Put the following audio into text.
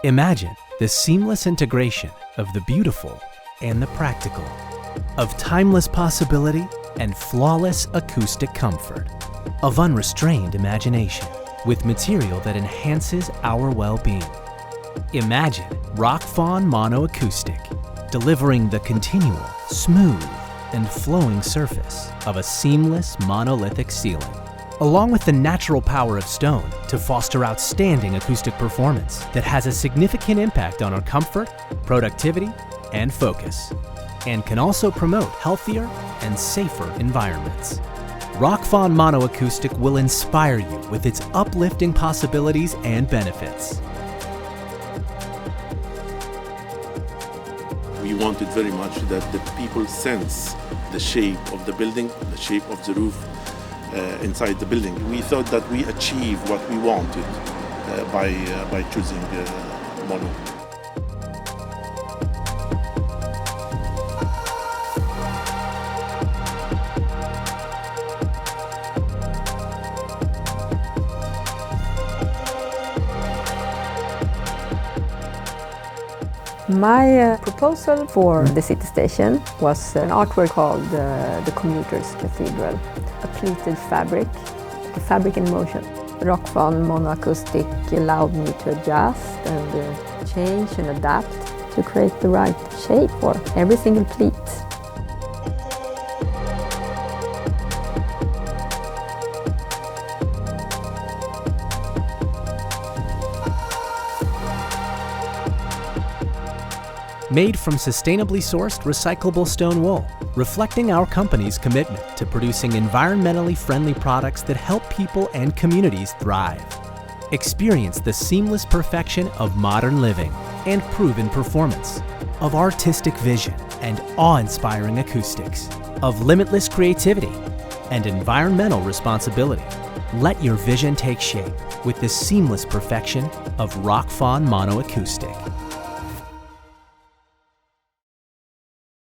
Imagine the seamless integration of the beautiful and the practical, of timeless possibility and flawless acoustic comfort, of unrestrained imagination with material that enhances our well-being. Imagine Rockfon Mono Acoustic, delivering the continual, smooth, and flowing surface of a seamless monolithic ceiling, along with the natural power of stone to foster outstanding acoustic performance that has a significant impact on our comfort, productivity, and focus, and can also promote healthier and safer environments. Rockfon Mono Acoustic will inspire you with its uplifting possibilities and benefits. We wanted very much that the people sense the shape of the building, the shape of the roof inside the building. We thought that we achieved what we wanted by choosing mono. My proposal for the city station was an artwork called the Commuter's Cathedral, a pleated fabric, the fabric in motion. Rockfon Mono Acoustic allowed me to adjust and change and adapt to create the right shape for every single pleat. Made from sustainably sourced recyclable stone wool, reflecting our company's commitment to producing environmentally friendly products that help people and communities thrive. Experience the seamless perfection of modern living and proven performance, of artistic vision and awe-inspiring acoustics, of limitless creativity and environmental responsibility. Let your vision take shape with the seamless perfection of Rockfon Mono Acoustic.